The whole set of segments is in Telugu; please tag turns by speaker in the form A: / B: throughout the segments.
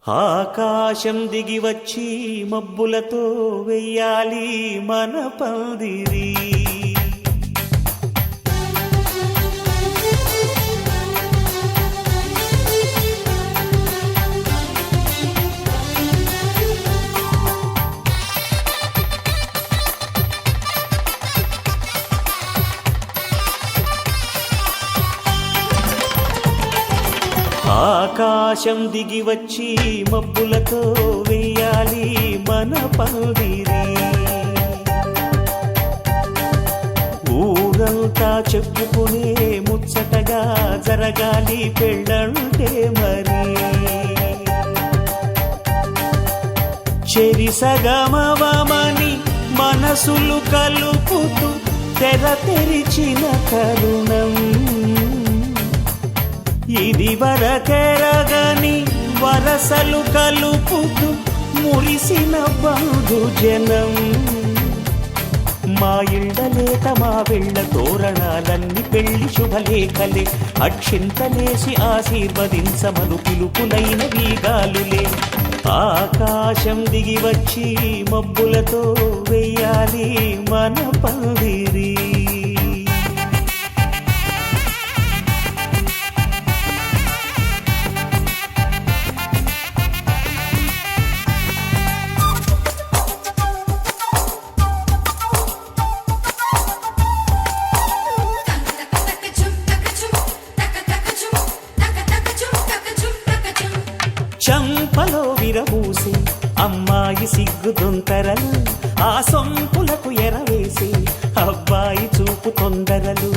A: ఆకాశం దిగి వచ్చి మబ్బులతో వెయ్యాలి మన పందిరి. ఆకాశం దిగి వచ్చి మబ్బులతో వెయ్యాలి మన పందిరి. ఊరంతా చెప్పుకునే ముచ్చటగా జరగాలి పెళ్ళంటే మరి. చెరిసగమవమని మనసులు కలుపుతూ తెర తెరిచిన తరుణం. ఇది వరకెరగని వరసలు కలుపుతూ మురిసిన బంధుజనం. మా ఇళ్ళలేత మా వెళ్ళ తోరణాలన్నీ పెళ్లి శుభలేఖలే. అక్షింతలేసి ఆశీర్వదించమను పిలుపులైన వీగాలులే. ఆకాశం దిగి వచ్చి మబ్బులతో వెయ్యాలి మన పందిరి. చంపలో విరబూసి అమ్మాయి సిగ్గు దొంతరలు. ఆ సొంపులకు ఎరవేసి అబ్బాయి చూపు తొందరలు.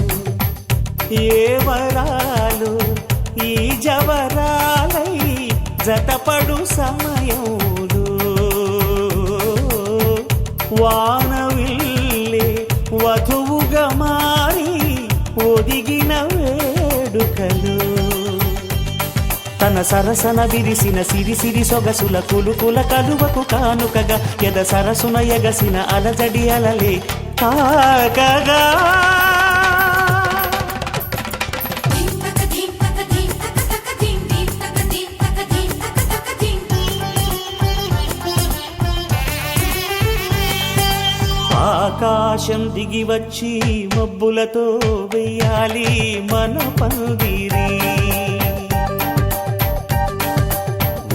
A: ఏ వరాలు ఈ జవరాలై జతపడు సమయంలో. వానవిల్లే వధువుగా మారి ఒదిగిన వేడుకలు. తన సరసన విరిసిన సిరిసిరి సొగసుల కులుకుల కలువకు కానుకగా ఎద సరసున ఎగసిన అలజడి అలలే కాకగా. ఆకాశం దిగి వచ్చి మబ్బులతో వెయ్యాలి మన పందిరి.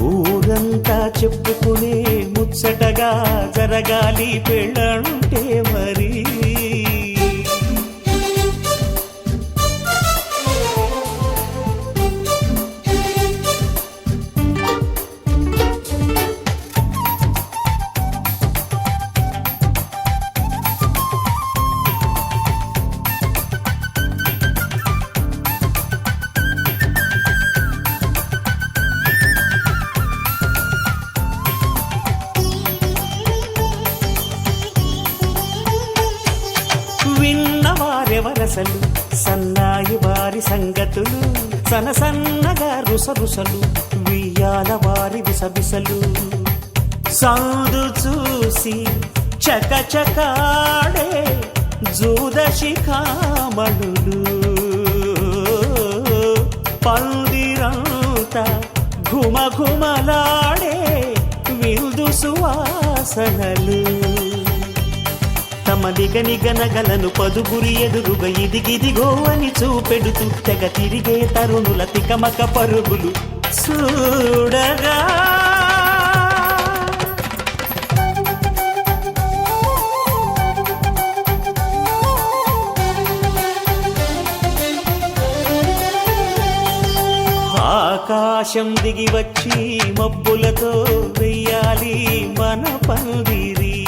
A: ఊరంతా చెప్పుకునే ముచ్చటగా జరగాలి పెళ్ళంటే మరి. విన్నవారెవరసలు సన్నాయి వారి సంగతులు. సనసన్నగా రుసరుసలు వియ్యాల వారి విసవిసలు. సాధు చూసి చకచకాడే జూదశిఖామణులు. పందిరంతా ఘుమఘుమలాడే విందు సువాసనలు. తమ నిగనిగనగలను పదుగురి ఎదురుగా ఇదిగిదిగో అని చూపెడుతూ తెగ తిరిగే తరుణుల తికమక పరుగులు చూడగా. ఆకాశం దిగి వచ్చి మబ్బులతో వెయ్యాలి మన పందిరి.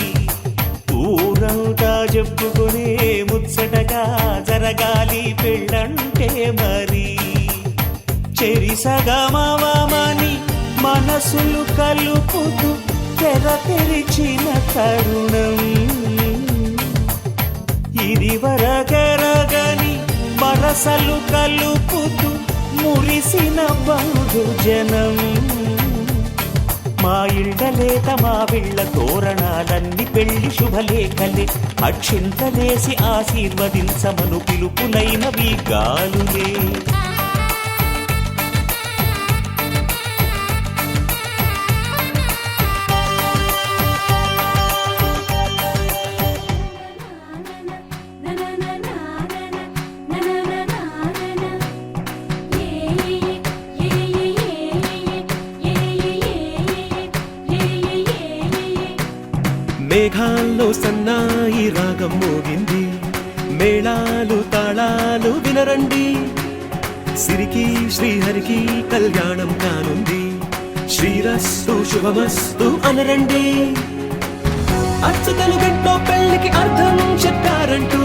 A: ఊరంతా చెప్పుకునే ముచ్చటగా జరగాలి పెళ్ళంటే మరి. చెరిసగమవమని మనసులు కలుపుతూ తెర తెరిచిన తరుణం. ఇది వరకెరగని వరసలు కలుపుతూ మురిసిన బంధుజనం. మా ఇళ్ళలేత మా వెళ్ళ తోరణాలన్నీ పెళ్లి శుభలేఖలే. అక్షింతలేసి ఆశీర్వదించమను పిలుపులైన వీగాలులే.
B: మేఘాల్లో సన్నాయి రాగం మోగింది, మేళాలు తాళాలు వినరండి, సిరికి శ్రీహరికి కళ్యాణం కానుంది, శ్రీరస్తు శుభమస్తు అనరండి. అచ్చతలు గంటో పెళ్లికి అర్థం చెప్పారంటూ,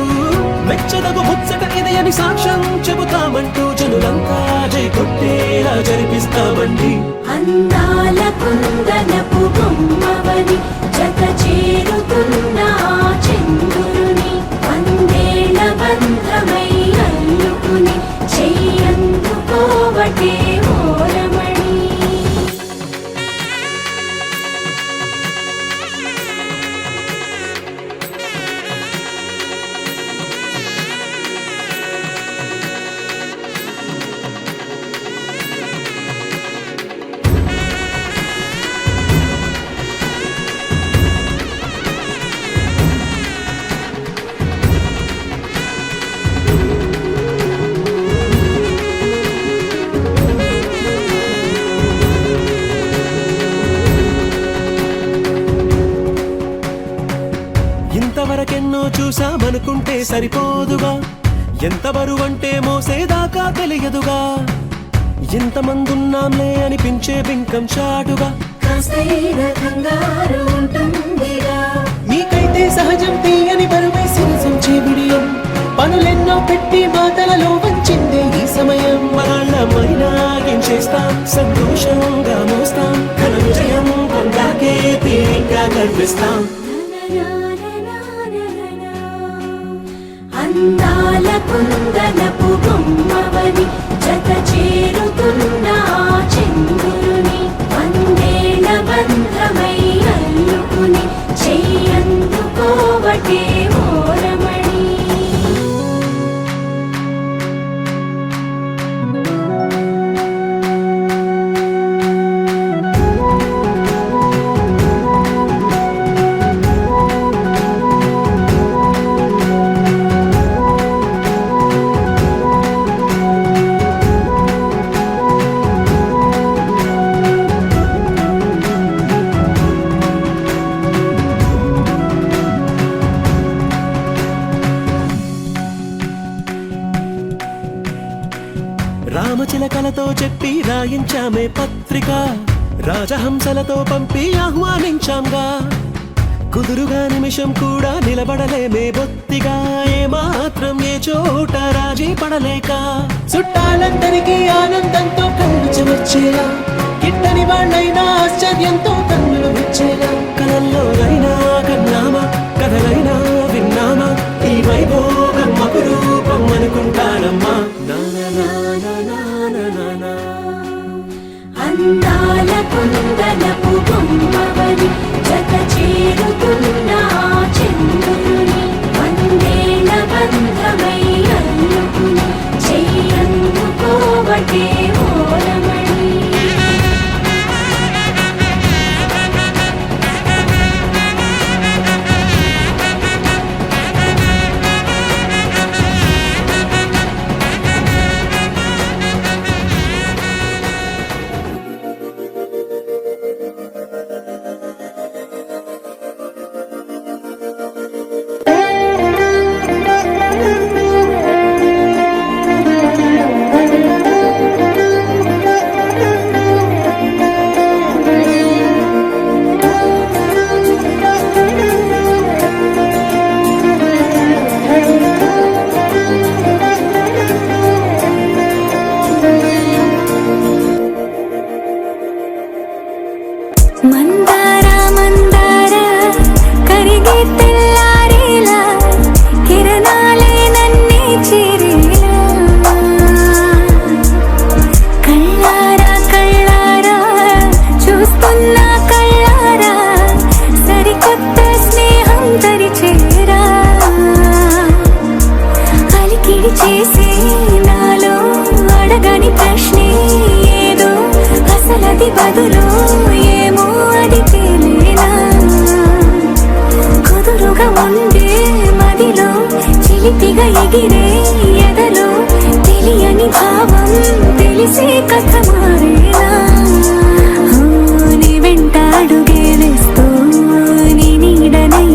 B: మెచ్చదగు ముచ్చట ఇది అని సాక్ష్యం చెబుతామంటూ, జనులంతా జై కొట్టేలా జరిపిస్తామండి.
C: అందాల కుందనపు బొమ్మవని జత చేరుతున్న చంద్రుని, వందేళ్ల బంధమై అల్లుకుని చెయ్యందుకోవటే ఓరమణి.
B: ఇంతవరకెన్నో చూసామనుకుంటే సరిపోదుగా, ఎంత బరువంటే మోసేదాకా తెలియదుగా, ఇంతమందున్నాంలే అనిపించే బింకం చాటుగా,
C: కాస్తైన కంగారు ఉంటుందిగా.
B: మీకైతే సహజం తీయని బరువై సిరసం బిడియం, పనులెన్నో పెట్టి మాటలలో వంచిందే ఈ సమయం. మనాళ్ళమైనా ఏం చేస్తాం, సంతోషంగా మోస్తాం, ఘన విజయం పొందాకే తీరిగ్గా కనిపిస్తాం.
C: అందాల కుందనపు బొమ్మవని జత చేరుతున్న చంద్రుని, వందేళ్ల బంధమై అల్లుకుని చెయ్యందుకోవటే ఓరమణి.
B: రామచిలకలతో చెప్పి రాయించామే పత్రిక, రాజహంసలతో పంపి ఆహ్వానించాంగా, కుదురుగా నిమిషం కూడా నిలబడలేమే బొత్తిగా, ఏమాత్రం ఏ చోట రాజీ పడలేక, చుట్టాలందరికీ ఆనందంతో కళ్ళు చెమర్చేలా, గిట్టని వాళ్ళైనా ఆశ్చర్యంతో కన్నులు విచ్చేలా, కలల్లోనైనా కన్నామా, కథలైనా విన్నామా, ఈ వైభోగం అపురూపం అనుకుంటానమ్మా.
C: అందాల కుందనపు బొమ్మవని జత చేరుతున్న చంద్రుని, వందేళ్ల బంధమై అల్లుకుని చెయ్యందుకోవటే ఓరమణి. మందార మందార కరిగే తెల్లారేలా, కిరణాలే నన్నే చేరేలా, కళ్ళారా కళ్ళారా చూస్తున్నా కళ్ళారా, సరికొత్త స్నేహం తరిచేరా, అలికిడి చేసే నాలో అడగని ప్రశ్నే ఏదో, అసలది బదులు ఏమో అది తెలియనా, కుదురుగా ఉండే మదిలో చిలిపిగా ఎగిరే ఎదలో, తెలియని భావం తెలిసే కథ మారేనా, నీ వెంట అడుగే వేస్తూ నీ నీడనై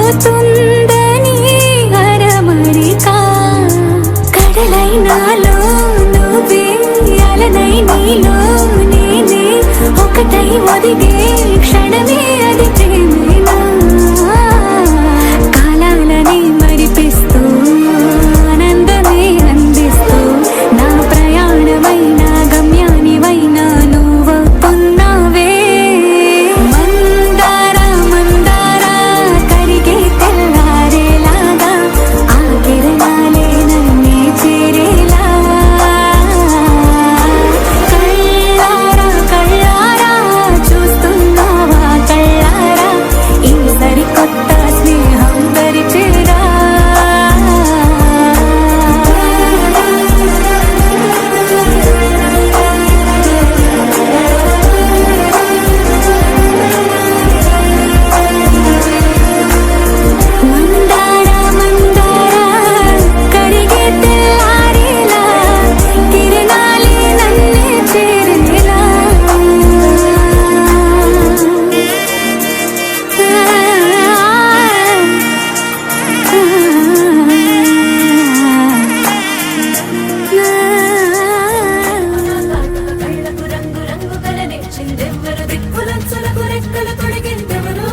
C: అవుతుందని అరమరిక కడలై నాలో నువ్వే అలనై నీలో నేనే ఒకటై ఒదిగే క్షణమే అది ప్రేమేనా కాలాలని మరిపిస్తూ ఆనందమే అందిస్తూ నా ప్రయాణమైన గమ్యానివైనా నువ్వుతున్నావే మందార మందార కరిగే తెల్లారేలాగా ఆ కిరణాలే నన్నే చేరేలా కళ్ళారా కళ్ళారా చూస్తున్నావా కళ్ళారా ఈ సరికొత్త స్నేహం పరిచేరా మందార మందార కరిగే తెల్లారేలా కిరణాలే నన్నే చేరేలా కళ్ళకు రంగు రంగు కలనిచ్చిందెవ్వరు దిక్కులంచులకు రెక్కలు తొడిగిందెవరు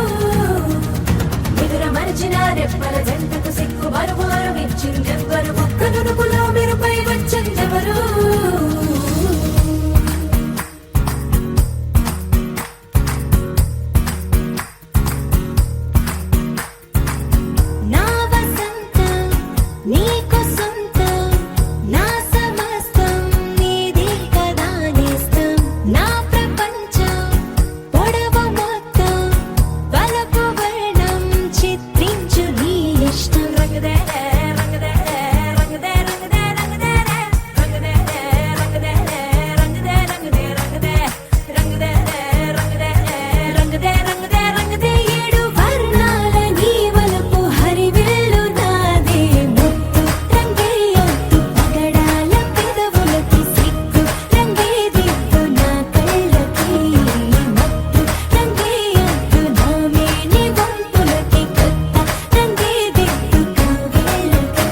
C: ఎదుర మరిచిన రెప్పల జంటకు సిక్కు మరుమారు ఇచ్చిందెవ్వరు ఒక్క నునుపులో మెరుపై వచ్చిందెవరు నా వసంతం నీకు సొంతం నా సమస్తం నీది కదా నేస్తం నా ప్రపంచం పొడవు మొత్తం వలపు వర్ణం చిత్రించు నీ ఇష్టం రంగదే రంగదే రంగదే రంగదే రంగదే రంగదే రంగదే రంగదే రంగదే రంగదే రంగదే రంగదే రంగదే రంగదే ఏడు వర్ణాల నీ వలపు హరివిల్లు నాదే ముత్తు రంగేయొద్దు పగడాల పెదవులకి సిగ్గు రంగే దిద్దు నా కళ్ళకి మత్తు రంగేయొద్దు నా మేని వంపులకి కొత్త రంగే దిద్దు కౌగిళ్ళకి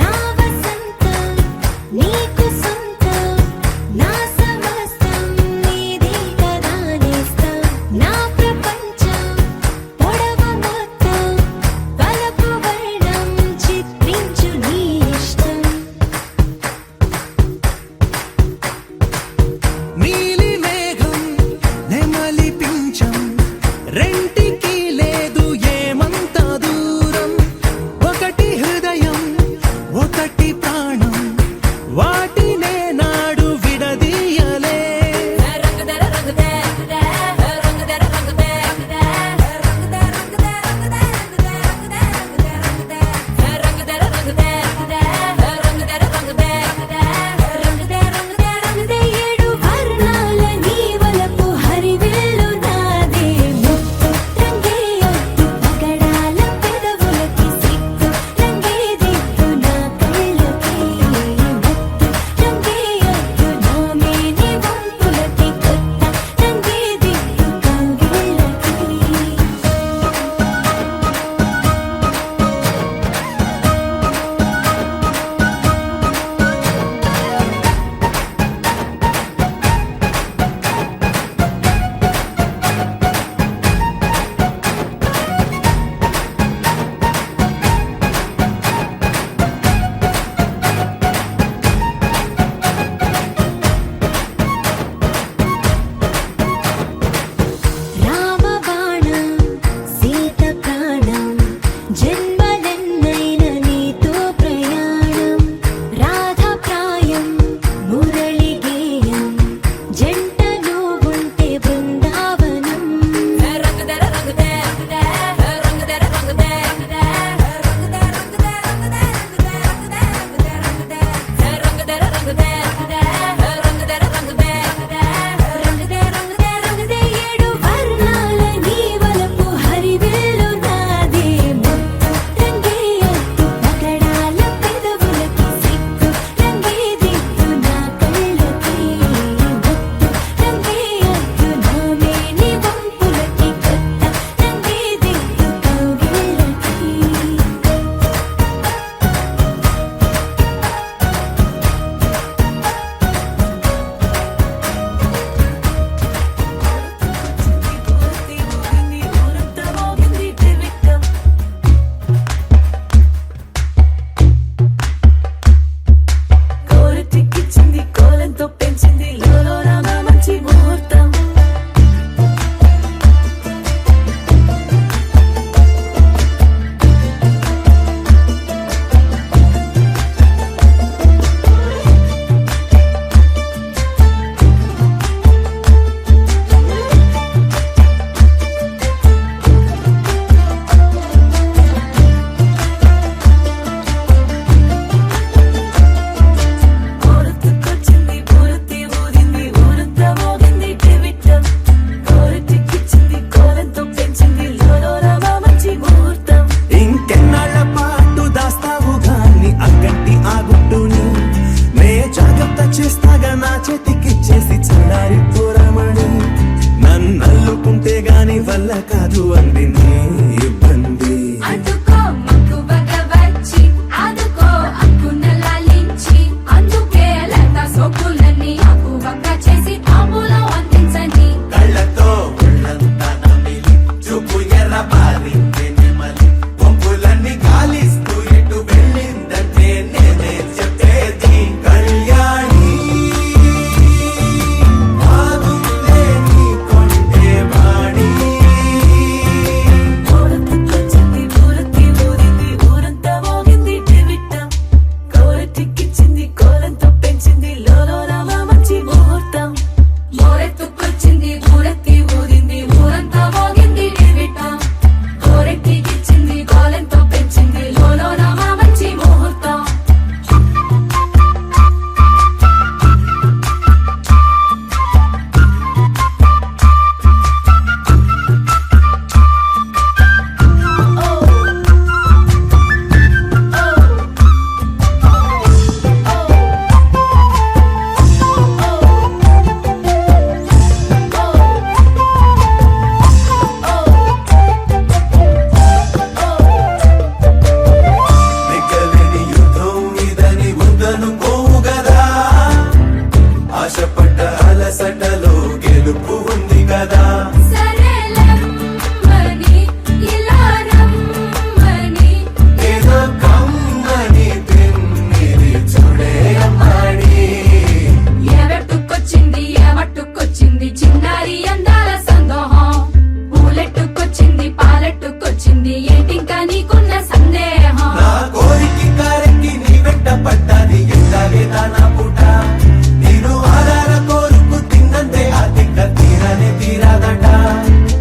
C: నా వసంతం నీకు సొంతం నా సమస్తం నీది కదా నేస్తం నా ప్రపంచం పొడవు మొత్తం వలపు వర్ణం చిత్రించు నీ ఇష్టం
B: నీలి మేఘం నెమలి పించం రెంటికి లేదు ఏమంత దూరం ఒకటి హృదయం ఒకటి ప్రాణం వాటినే నాడు విడదీయలే
C: రంగదే రంగదే రంగదే రంగదే రంగదే రంగదే రంగదే రంగదే రంగదే రంగదే రంగదే రంగదే ఏడు వర్ణాల నీ వలపు హరివిల్లు నాదే ముత్తు
B: అందింది ఇబ్బంది.
C: అందుకో మక్కువగా వచ్చి ఆదుకో అక్కున లాలించి అందుకే లత సోకులన్నీ అక్కువగా చేసి తాంబూలం అందించని
B: కళ్ళతో ఒళ్ళంతా నమిలి చూపు ఎర్రబారి నెమలి పొంపులన్నీ కాలిస్తూ ఎటు వెళ్ళిందంటే నేనే చెప్పేది కళ్యాణి బాగుందే నీ కొంటే వాణి.
D: ఊరంతకొచ్చింది ఊరకి ఊరింది ఊరంతా మోగింది టివిట్టం కోరటిక్కిచ్చింది కోలంతో పెంచింది లోలోలవ మంచి ముహూర్తం
C: మోరెత్తుకొచ్చింది ఊరెత్తి ఊరింది ఊరంతా మోగింది టివిటం కోరెట్టికిచ్చింది కోలెంతో పెంచింది లోలోన మా మంచి ముహూర్తం
B: మిగలిని యుద్ధం ఇదని వద్దనుకోవు గదా ఆశపడ్డ అలసటలో గెలుపు ఉంది కదా.
C: సరేలమ్మని ఇలా రమ్మని
B: ఏదో కమ్మని తిమ్మిరి చూడే అమ్మాడి.
C: ఎవట్టుకొచ్చింది ఏమట్టుకొచ్చింది చిన్నారి అందాల సందోహం పూలెట్టుకొచ్చింది పాలెట్టుకొచ్చింది ఏంటింకా నీకున్న సందేహం
B: నా కోరికి కారెక్కి నీ వెంట పడ్డాది ఎంతలేదా నా పూట. నేను ఆధార కోరుకు తిన్నంతే అధిక తీరనే తీరాదట.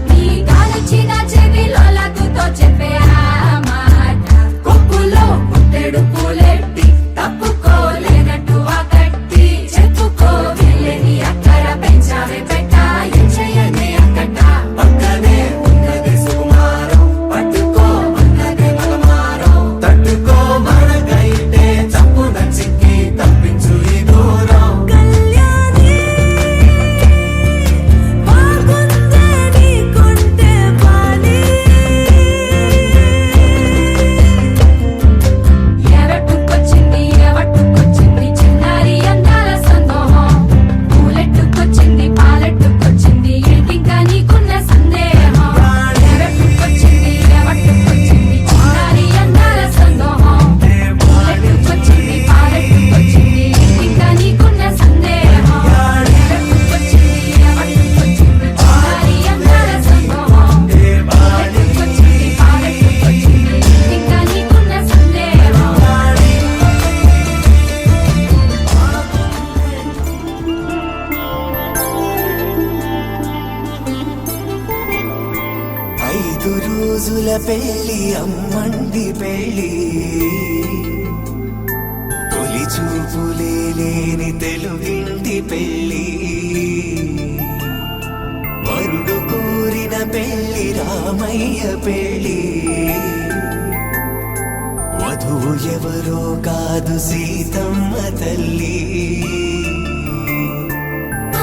C: నీ గాలొచ్చిన చెవిలో లగ్గుతో చెప్పే ఆ మాట కొప్పులో పుట్టెడు పూలెట్టి తప్పుకోలేనట్టు ఆ కట్టి చెప్పుకో వెళ్ళని అక్కడ పెంచావే పెట్ట ఏం చెయ్యనే అక్కట
B: పక్కనే ఉన్నది సుకుమారం పట్టుకో అన్నదే మగమారం. తట్టుకో మనగైతే చప్పున చిక్కి తప్పించు ఈ దూరం.
D: కళ్యాణి బాగుందే నీ కొంటే వాణి
C: ఎవట్టుకొచ్చింది ఎవట్టుకొచ్చింది చిన్నారి అందాల సందోహం పూలెట్టుకొచ్చింది పాలెట్టుకొచ్చింది ఏంటింకా నీకున్న సందేహం ఎవట్టుకొచ్చింది ఎవట్టుకొచ్చింది చిన్నారి అందాల సందోహం పూలెట్టుకొచ్చింది పాలెట్టుకొచ్చింది ఏంటింకా నీకున్న సందేహం ఎవట్టుకొచ్చింది ఎవట్టుకొచ్చింది చిన్నారి అందాల సందోహం పూలెట్టుకొచ్చింది పాలెట్టుకొచ్చింది ఏంటింకా నీకున్న సందేహం
B: 5 రోజుల పెళ్లి అమ్మండి పెళ్లి తొలి చూపులే లేని తెలుగింటి పెళ్లి వరుడు కోరిన పెళ్లి రామయ్య పెళ్లి వధువు ఎవరో కాదు సీతమ్మ తల్లి.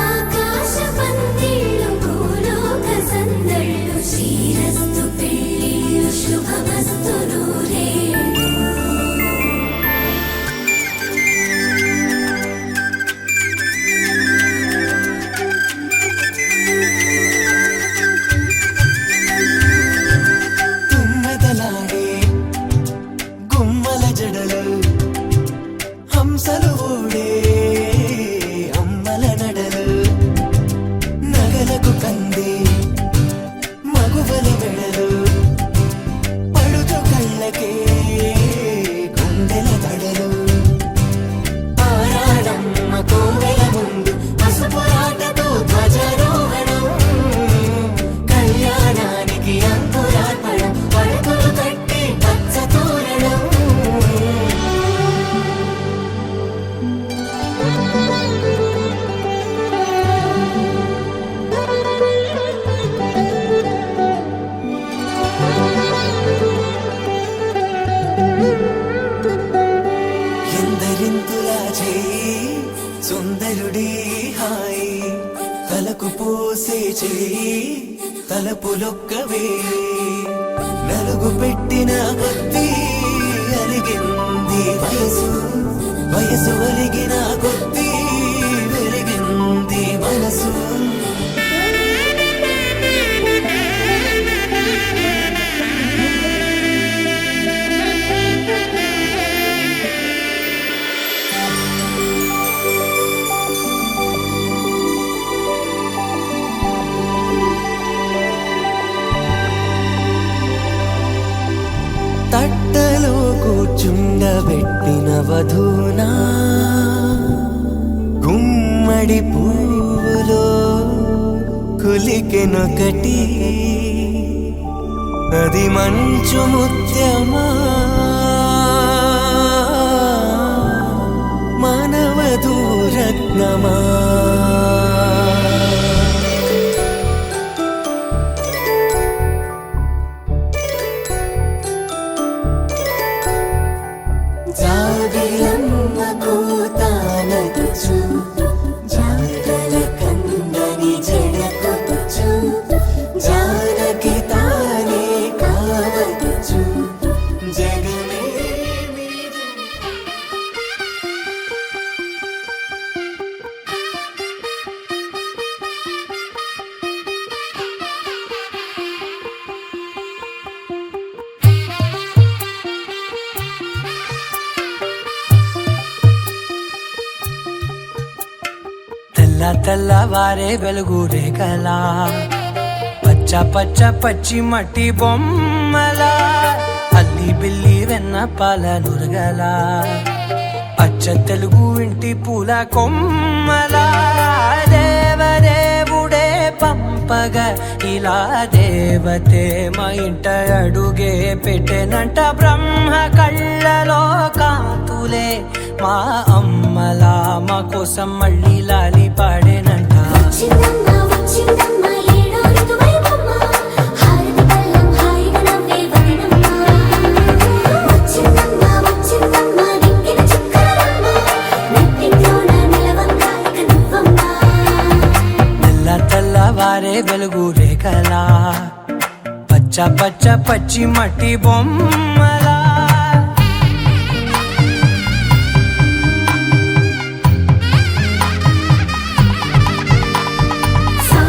C: ఆకాశ పందిళ్ళు భూలోక సందళ్ళు శ్రీరస్తు పెళ్ళిళ్ళు శుభమస్తు నూరేళ్ళు
B: తుమ్మెదలాడే గుమ్మల జడలు హంసలు ఊడే అమ్మల నడలు నగలకు కంది మగువల మెడలు పడుతు కళ్ళకే గుండెల దడలు ఆరాడమ్మ కోవెల ముందు పసుపురాటతో ధ్వజారోహణం కళ్యాణానికి అంకురార్పణం పడకలు కట్టి పచ్చ తోరణం. ఎందరింతులా చేయి సుందరుడి హాయి తలకు పోసే చేయి తలపులొక్కవే నలుగు పెట్టిన కొద్దీ అలిగింది వయసు వయసు అలిగిన కొద్దీ వెలిగింది మనసు తట్టలో కూర్చుండబెట్టిన వధూనా గుమ్మడి పువ్వులో కులికెనొకటి అది మంచు ముత్యమా మానవధూరత్నమా
C: జాబిలమ్మ కూతానటుచు జాడల కందని జడకొట్టుచు జానకి తానే కావటుచు జగమే
E: తెల్లవారే వెలుగు రేఖలా పచ్చ పచ్చ పచ్చి మట్టి బొమ్మలా అల్లి బిల్లి వెన్న పాల నురగలా అచ్చ తెలుగు ఇంటి పూల కొమ్మలా దేవదేవుడే పంపగ ఇలా దేవతే మా ఇంట అడుగే పెట్టెనంట బ్రహ్మ కళ్ళలో కాంతులే మా అమ్మలా మా కోసం మళ్ళీ లాలి పాడేనంట
C: వచ్చిందమ్మ వచ్చిందమ్మ ఏడో ఋతువైవమ్మ హారతి పళ్ళం హాయిగా నవ్వే వదనమ్మ వచ్చిందమ్మ వచ్చిందమ్మ దిక్కిన చుక్కలమ్మ నెట్టింట్లోన నిలవంగా ఇక నువ్వమ్మ
E: తెల్లవారే వెలుగు రేఖలా పచ్చ పచ్చ పచ్చి మట్టి బొమ్మలా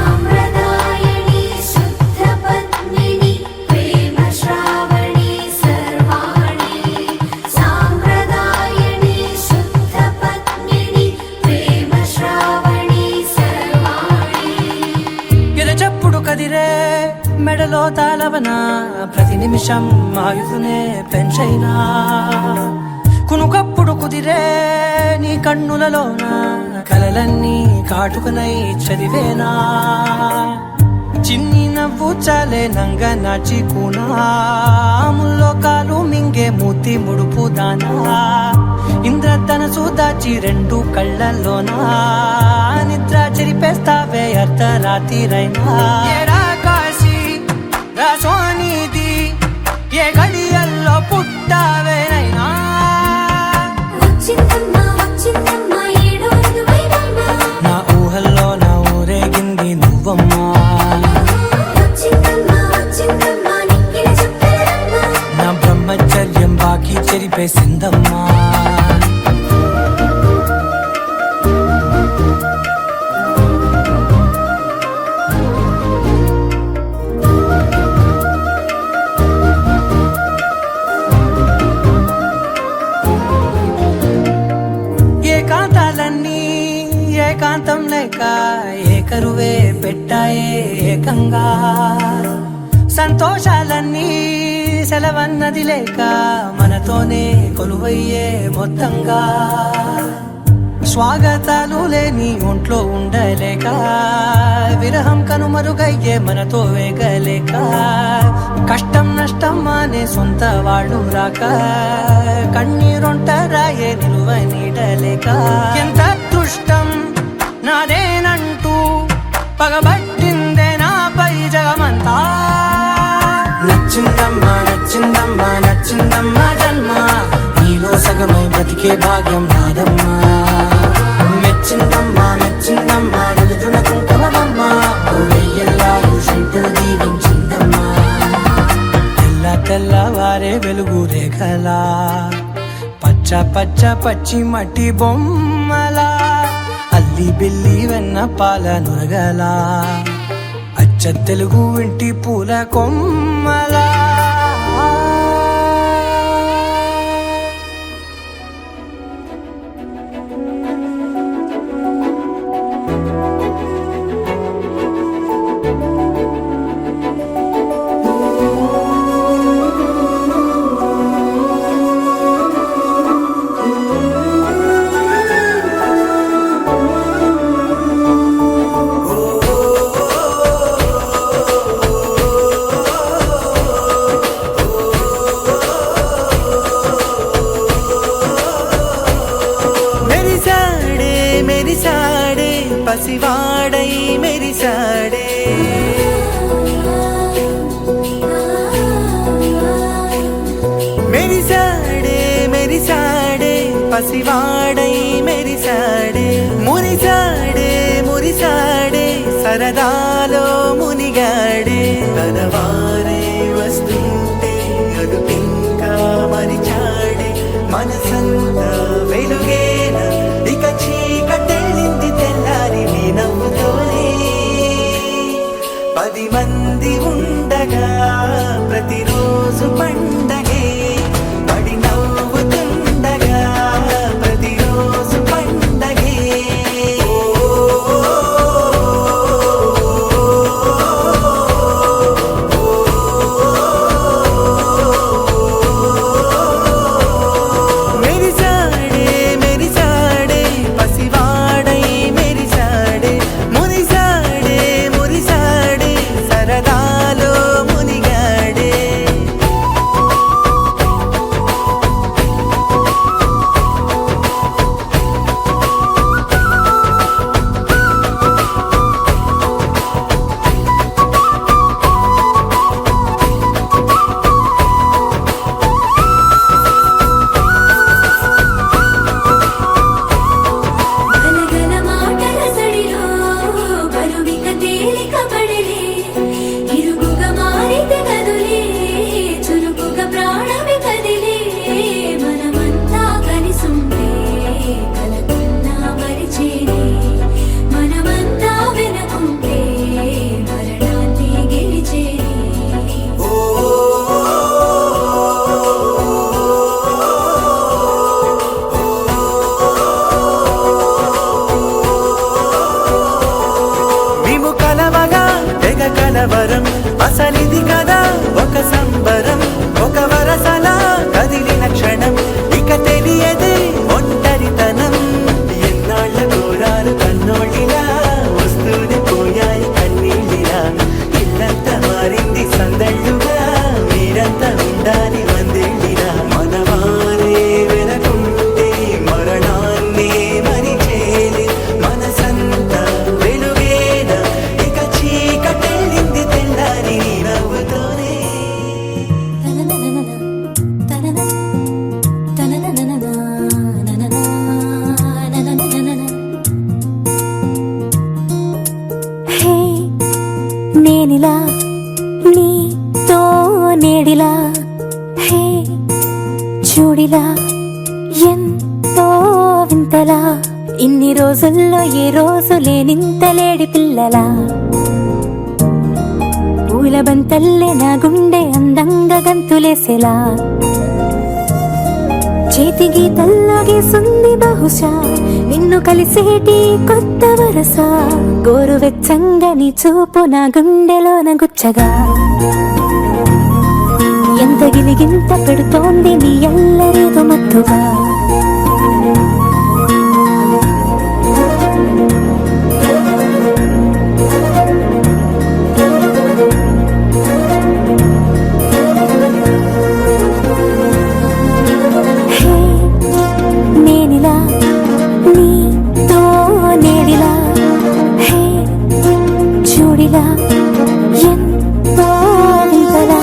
C: సాంప్రదాయని శుద్ధ పద్మిని ప్రేమ శ్రావణి సర్వాణి సాంప్రదాయని శుద్ధ పద్మిని ప్రేమ శ్రావణి సర్వాణి
E: ఎరచప్పుడు కదిరే మెడలో తాళవన ప్రతి నిమిషం ఆయుధునే పెంచైనా కునుకప్పుడు కుదిరే నీ కన్నులలోన కలలన్నీ కాటుకనై చదివేనా చిన్ని నవ్వు చాలే నంగ నాచి కూనాముల్లో కాలు మింగే మూతి ముడుపు దానా ఇంద్రధనసు దాచి రెండు కళ్ళల్లోనా నిద్ర చెరిపేస్తావే అర్ధరాత్రిరైనా ఏరా కాశీ రాసోనిది ఏ గడియల్లో పుట్టావేనైనా
C: వచ్చిందమ్మ వచ్చిందమ్మ ఏడో ఋతువైవమ్మ
E: నా ఊహల్లో నా ఊరేగింది నువ్వమ్మా
C: వచ్చిందమ్మ వచ్చిందమ్మ నిక్కిన చుక్కలమ్మ
E: నా బ్రహ్మచర్యం బాకీ చెరిపేసిందమ్మా ఏకాంతాలన్నీ ఏకాంతం లేక ఏకరువే పెట్టాయే ఏకంగా సంతోషాలన్నీ సెలవన్నది లేక మనతోనే కొలువయ్యే మొత్తంగా స్వాగతాలు లేని ఒంట్లో ఉండలేక విరహం కనుమరుగయ్యే మనతో వేగలేక కష్టం నష్టం అనే సొంత వాళ్ళు రాక కన్నీరొంటరాయే నిలువ నీడలేక ఎంత అదృష్టం నాదేనంటూ పగబట్టిందే నాపై జగమంతా నచ్చిందమ్మా నచ్చిందమ్మా నచ్చిందమ్మా జన్మ నీలో సగమై బ్రతికే భాగ్యం నాదమ్మా మెచ్చిందమ్మా మెచ్చిందమ్మా నిలుతున్న కుంకుమమ్మా వెయ్యల్లా ఋషింపుది వెలుగు రేఖలా పచ్చ పచ్చ పచ్చి మట్టి బొమ్మలా అల్లి బిల్లి వెన్న పాల నురగలా అచ్చ తెలుగు ఇంటి పూల కొమ్మలా
A: మెరిసాడే పసివాడై మెరిసాడే మెరిసాడే మెరిసాడే పసివాడై మెరిసాడే మురిసాడే మురిసాడే సరదాలో మునిగాడే తనవారే వస్తుంటే అదుపింకా మరిచాడే మనసంతా వెలుగేనా ఇక చీకటెళ్ళింది తెల్లారి నీ నవ్వుతోనే 10 మంది ఉండగా ప్రతిరోజు పండగే పడి నవ్వుతుండగా ప్రతిరోజు పండగే మెరిసాడే మెరిసాడే పసివాడై మెరిసాడే మురిసాడే మురిసాడే సరదాలో మునిగాడే
C: గనగన మాటల సడిలో బరువిక తేలిక పడలే ఇరుగుగా మారితే కదులే చురుకుగా ప్రాణమి కదిలే మనమంతా కలిసుంటే కలకున్నా మరిచేనే మనమంతా వెనకుంటే మరణాన్ని గెలిచేనే
A: మేము కలవగా తెగ కలవరం అసలిది కదా ఒక సంబరం ఒక వరసలా కదిలిన క్షణం ఇక తెలియదే ఒంటరితనం ఎన్నాళ్ళ కోరారు కన్నోళ్ళిలా వస్తూనే పోయాయి కన్నీళ్ళిలా ఇల్లంతా మారింది సందళ్ళుగా మీరంతా ఉండాలి వందేళ్ళిలా మనవారే వెనకుంటే మరణాన్ని మరిచేలే మనసంతా వెలుగేనా ఇక చీకటెళ్ళింది తెల్లారి నీ నవ్వుతోనే
F: హే నేనిలా నీతో నేడిలా హే చూడిలా ఎంతో వింతలా ఇన్ని రోజుల్లో ఏ రోజు లేనింత లేడి పిల్లలా పూల బంతల్లే నా గుండె అందంగా గంతులేసేలా చేతి గీతల్లో గీసుంది బహుశా నిన్ను కలిసేటి కొత్త వరస గోరువెచ్చంగా నీ చూపు నా గుండెలోన గుచ్చగా ఎంత గిలిగింత పెడుతోంది నీ ఎల్లరేదో మత్తుగా హే నేనిలా నీతో నేడిలా హే చూడిలా ఎంతో వింతలా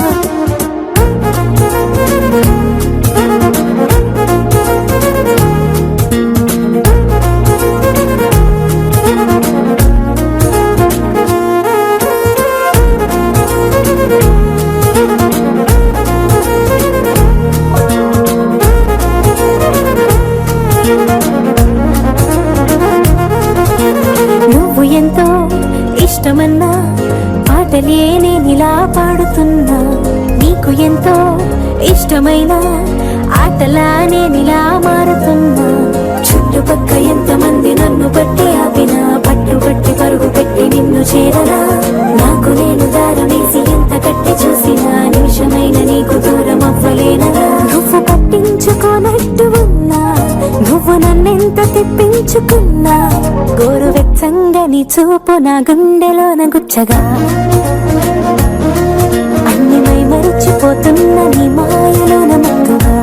F: ఎంతో ఇష్టమైన ఆటలా నేనిలా మారుతున్నా. చుట్టుపక్క ఎంతమంది నన్ను బట్టి ఆపినా, పట్టుబట్టి పరుగు పెట్టి నిన్ను చేరనా. నాకు నేను దారమేసి ఎంత కట్టి చూసినా, నిమిషమైన నీకు దూరం అవ్వలేనరా. నువ్వు పట్టించుకోనట్టు ఉన్నా, నువ్వు నన్నెంత తెప్పించుకున్నా. గోరువెచ్చంగా నీ చూపు నా గుండెలోన గుచ్చగా, అన్ని మై మరిచిపోతున్న నీ మాయలోన మత్తుగా.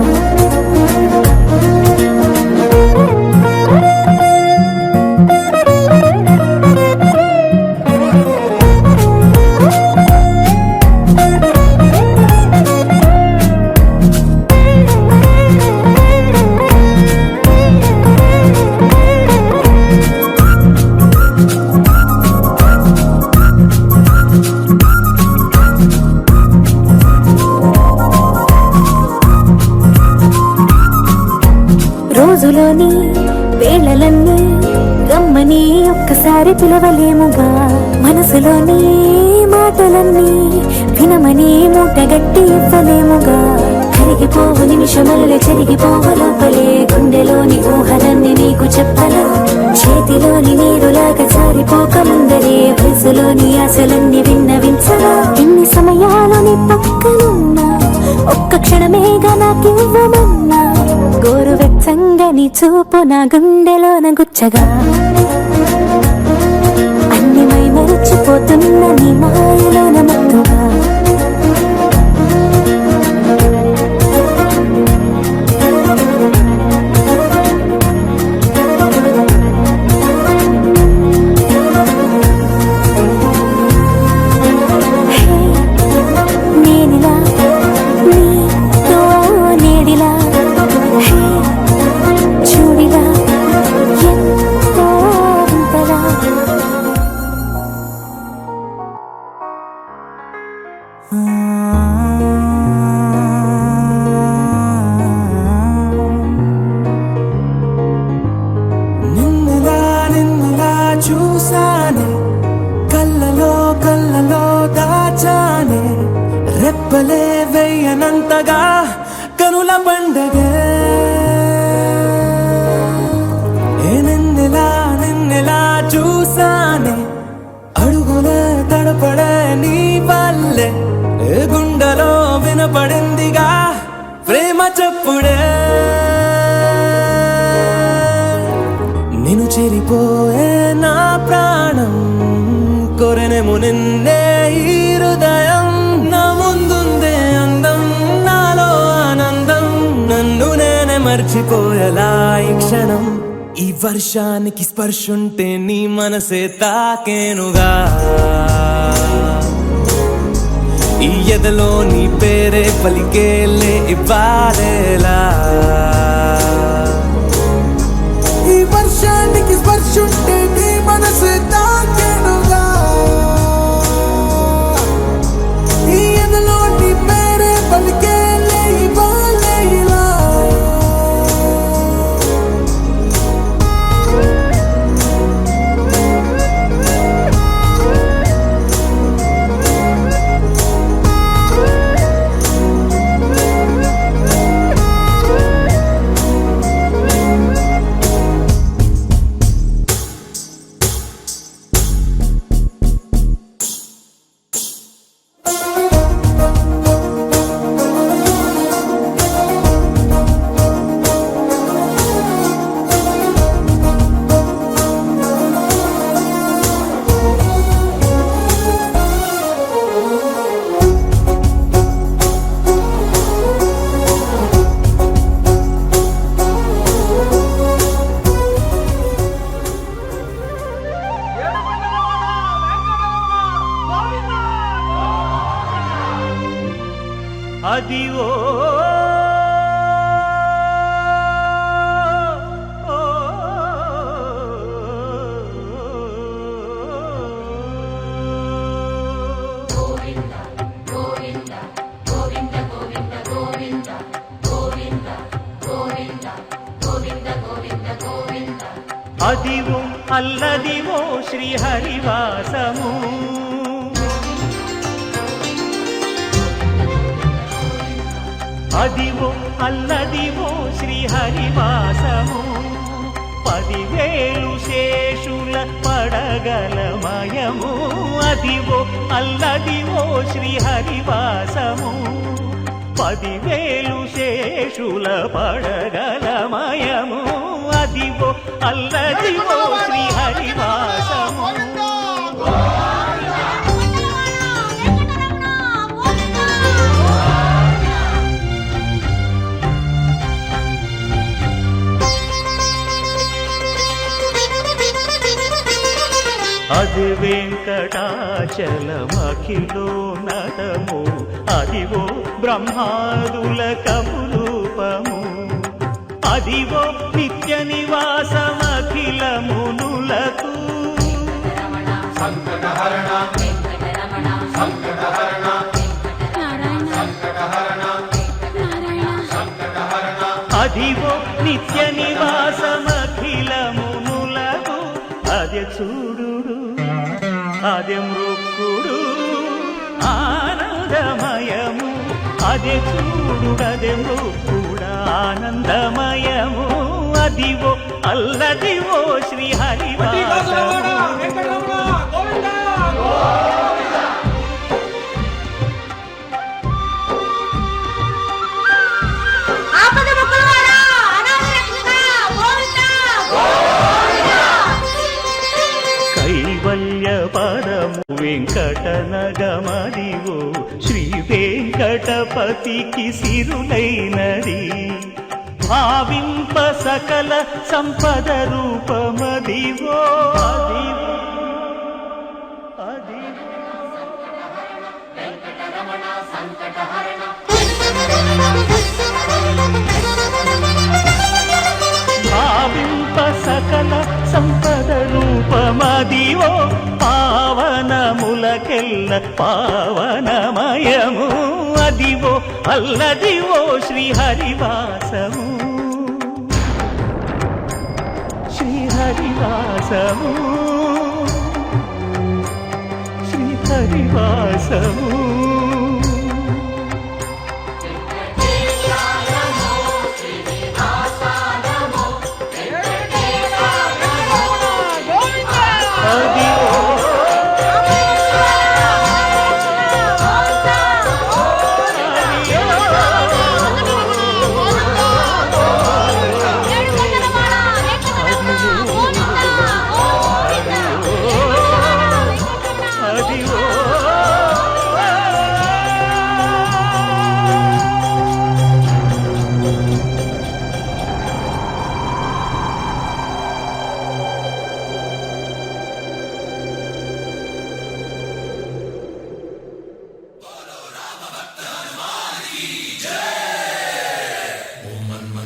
F: రోజులోని వేళలన్నీ గమ్మని ఒక్కసారి పిలవలేముగా. మనసులోని మాటలన్నీ వినమని మూటగట్టి ఇవ్వలేముగా. కరిగిపోవు నిమిషములే చెరిగిపోవ లోపలే, గుండెలోని ఊహలన్నీ నీకు చెప్పలా. చేతిలోని నీరులాగా జారిపోక ముందరే, వయసులోని ఆశలన్నీ విన్నవించరా. ఎన్ని సమయాలు నీ పక్కనున్నా, ఒక్క క్షణమేగా నాకివ్వమన్నా. గోరువెచ్చంగా నీ చూపు నా గుండెలోన గుచ్చగా, అన్ని మై మరిచిపోతున్న నీ మాయలోన మత్తుగా. నేనిలా నీతో నేడిలా, చూడిలా ఎంతో వింతలా.
A: నిన్నలా నిన్నలా చూసానే, కళ్ళలో కళ్ళలో దాచానే. రెప్పలే వెయ్యనంతగా కనుల పండగే. నిన్నెలా నిన్నెలా చూసానే, అడుగులే తడపడే నీ వల్లే. గుండెలో వినపడిందిగా ప్రేమ చెప్పుడే. నిన్ను చెరిపోయే నా ప్రాణం, కొరెనేమో నిన్నే ఈ హృదయం. నా ముందుందే అందం, నాలో ఆనందం, నన్ను నేనే మర్చిపోయేలా ఈ క్షణం. ఈ వర్షానికి స్పర్శుంటే నీ మనసే తాకేనుగా. ఈ ఎదలో నీ పేరే పలికేలే ఇవ్వాలేలా. ఈ వర్షానికి స్పర్శుంటే నీ మనసే తాకేనుగా. ఈ ఎదలో నీ పేరే పలికేలే ఇవ్వాలేలా.
B: అదివో అదివో అల్లదివో శ్రీహరివాసము అదివో అల్లదివో శ్రీహరివాసము 10,000 శేషుల పడగలమయము అదివో అల్లదివో శ్రీహరివాసము 10,000 శేషుల పడగలమయము అదివో అల్లదివో శ్రీహరివాసము అది వెంకటాచలమఖిలో నటము అదివో బ్రహ్మాదుల కపురూపము అదివో నిత్య నివాసమఖిల మునులకు అదివో నిత్య నివాసమఖిల మునులకు అదే చూడు అదే మృక్కుడు ఆనందమయము అదే చూడుడదే మృక్కుడు ఆనందమయము అదివో అల్లదివో శ్రీహరివాసము కైవల్య పదము వెంకటనగమదివో శ్రీ వెంకటపతికి సిరులైనది భావింప సకల సంపద రూపమదివో అదివో అదివో భావింప సకల సంపద రూపమదివో పావనములకెల్ల పావనమయము అదివో అల్లదివో శ్రీహరివాసము శ్రీహరివాసము శ్రీహరివాసము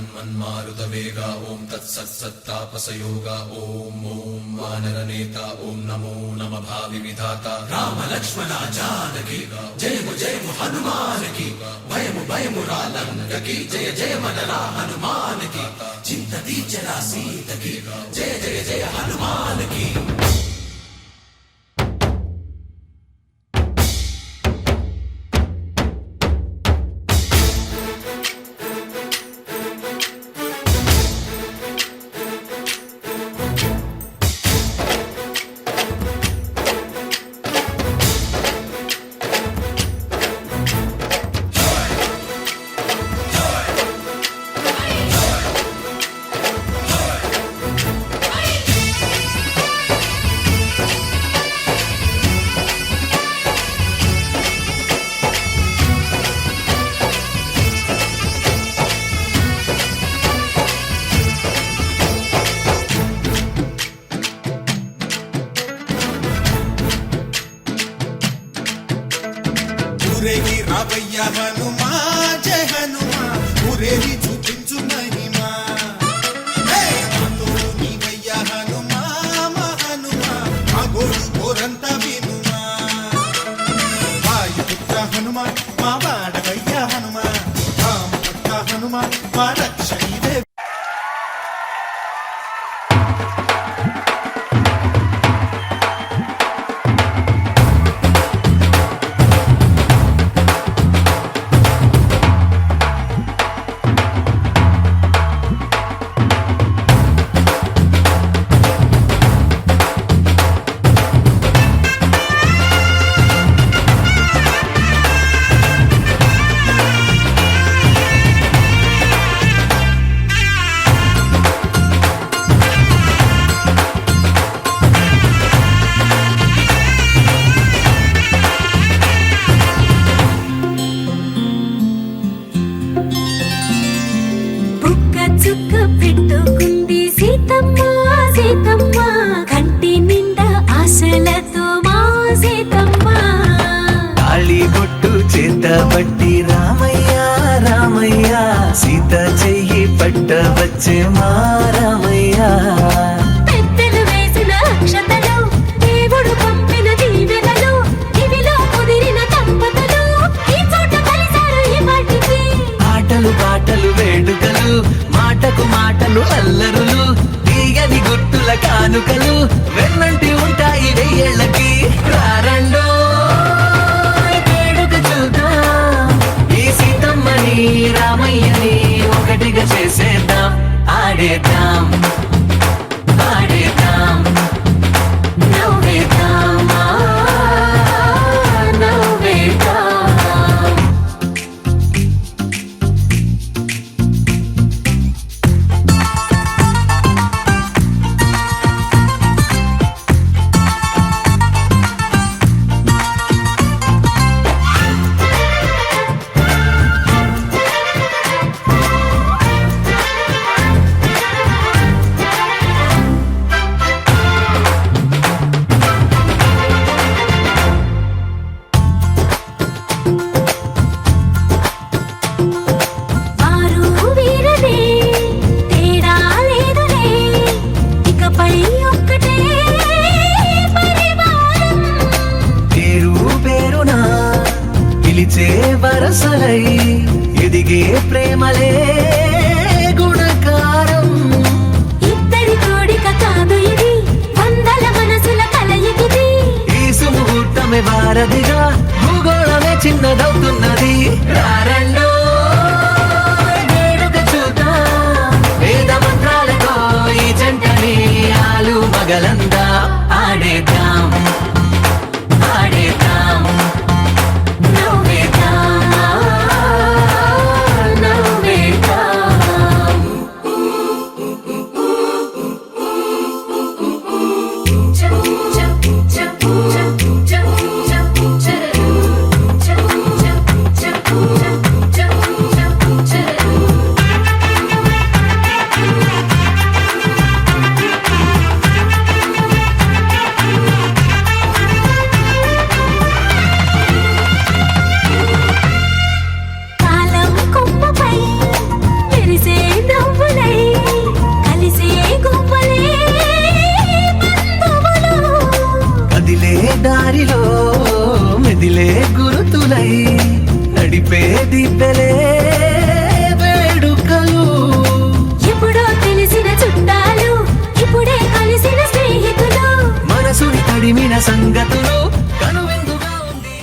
G: మన్మారుతవేగా ఓం తత్సత్సత్తాపసయోగా ఓం ఓం వానరనేత ఓం నమో నమ భావి విధాత రామ లక్ష్మణ జానకి జయము జయము హనుమానకి భయము భయము రాలంకకి జయ జయ మనరా హనుమానకి చింత తీర్చరా సీతకి జయ జయ జయ హనుమానకి
A: ఊరేగి రావయ్య హనుమా జయ హనుమా ఊరేగి చూపించు మహిమా తోడు నీవయ్య హనుమా మా హనుమా మా గోడు కోరంత వినుమా వాయుపుత్ర హనుమా మా వాడవయ్య హనుమా రామపుత్ర హనుమా మా రక్షణివే
B: వెంట వచ్చే మారమయ్యా
C: పెద్దలు వేసిన అక్షతలు దేవుడు పంపిన దీవెనలు ఇవిలో కుదిరిన దంపతులు ఈ చోట కలిశారు ఈ వాటికి
B: ఆటలు పాటలు వేడుకలు మాటకు మాటలు అల్లరులు తీయని గుర్తుల కానుకలు వెన్నంటి ఉంటాయి వెయ్యేళ్ళకి రారండో వేడుక చూద్దాం ఈ సీతమ్మని రామయ్యని ఒకటిగా చేసేద్దాం ఆడేద్దాం పాడేద్దాం
C: నవ్వేద్దాం నవ్వేద్దాం వారు వీరనే తేడా లేదులే ఇకపై ఒక్కటే పరివారం
B: పేరు పేరునా పిలిచే వరసలై ఎదిగే ప్రేమలే గుణకారం
C: ఇద్దరి కోడిక కాదు ఇది వందల మనసుల కలయికిది
B: ఈ సుముహూర్తమే వారధిగా భూగోళమే చిన్నదవుతున్నది రారండో వేడుక చూద్దాం వేద మంత్రాలతో ఈ జంటని ఆలు మగలందా ఆడేద్దాం ఆడేద్దాం
C: నవ్వేద్దాం నవ్వేద్దాం కాలం కొమ్మపై మెరిసే నవ్వులై కలిసే గువ్వలే బంధువులు
B: కదిలే దారిలో మెదిలే గురుతులై నడిపే దిబ్బెలే వేడుకలు
C: ఎప్పుడో తెలిసిన చుట్టాలు ఇప్పుడే కలిసిన స్నేహితులు
B: మనసుని తడిమిన సంగతులు కనువిందుగా ఉంది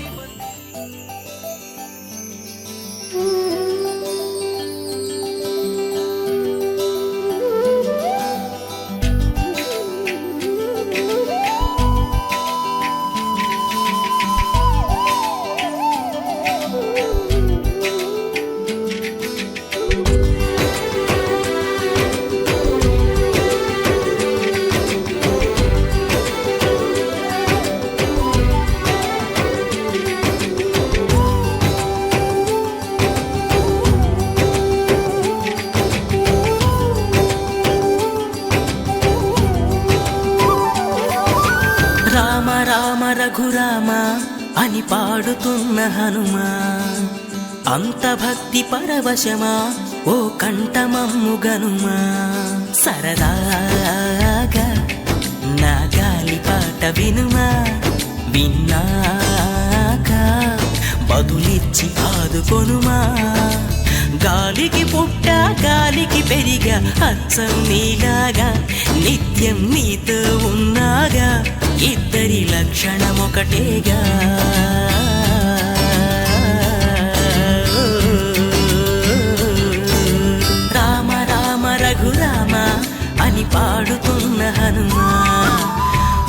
E: రామ రామ రఘురామ అని పాడుతున్న హనుమా అంత భక్తి పరవశమా ఓ కంఠమమ్ము గనుమా సరదాగా నా గాలి పాట వినుమా విన్నాక బదులిచ్చి ఆదుకొనుమా గాలికి పుట్ట గాలికి పెరిగా అచ్చం నీలాగా నిత్యం నీతో ఉన్నాగా ఇద్దరి లక్షణం ఒకటేగా రామ రామ రఘురామ అని పాడుతున్న హనుమా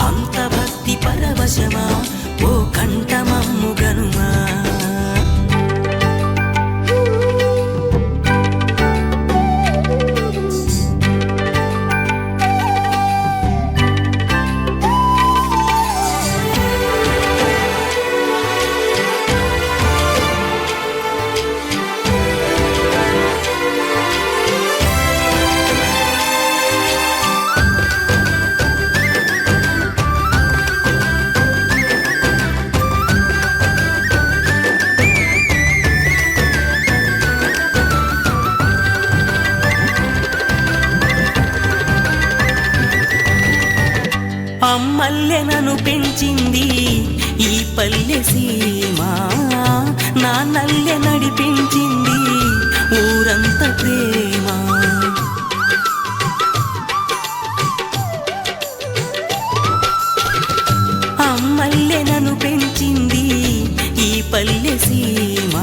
E: అంత భక్తి పరవశమా ఓ కంఠమమ్ము గనుమా నన్ను పెంచింది ఈ పల్లె సీమ నా నల్లె నడిపించింది ఊరంత ప్రేమ అమ్మల్లె నన్ను పెంచింది ఈ పల్లె సీమ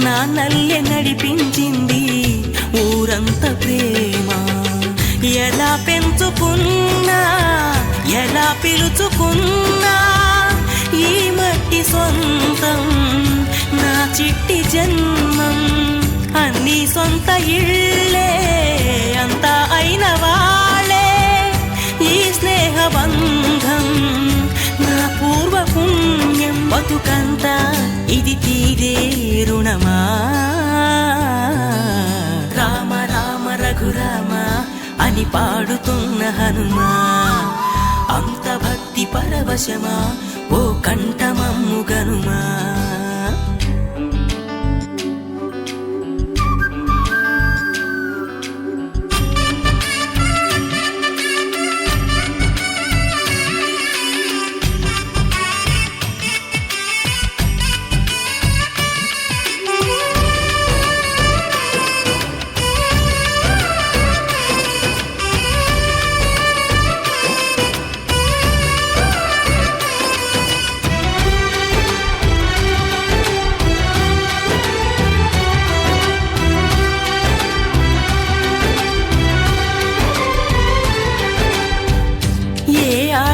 E: నా నల్లె నడిపించింది ఊరంత ప్రేమ ఎలా పెంచుకున్నా ఎలా పిలుచుకున్నా ఈ మట్టి సొంతం నా చిట్టి జన్మం అన్ని సొంత ఇళ్ళే అంతా అయిన వాళ్ళే ఈ స్నేహ బంధం నా పూర్వ పుణ్యం బతుకంతా ఇది తీరే రుణమా రామ రామ రఘురామ అని పాడుతున్న హనుమా అంత భక్తి పరవశమా ఓ కంఠమమ్ము గనుమా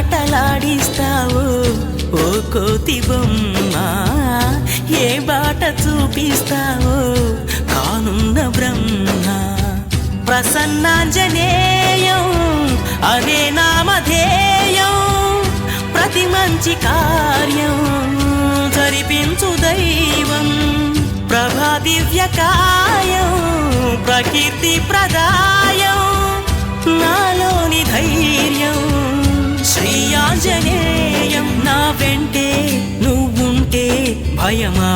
E: ఆటలాడిస్తావో ఓ కోతి బొమ్మ ఏ బాట చూపిస్తావో కానున్న బ్రహ్మ ప్రసన్నాంజనేయం అనే నామధేయం ప్రతి మంచి కార్యం జరిపించు దైవం ప్రభా దివ్యకాయం ప్రకీర్తి ప్రదాయం నాలోని ధైర్యం శ్రీ ఆంజనేయం నా వెంటే నువ్వుంటే భయమా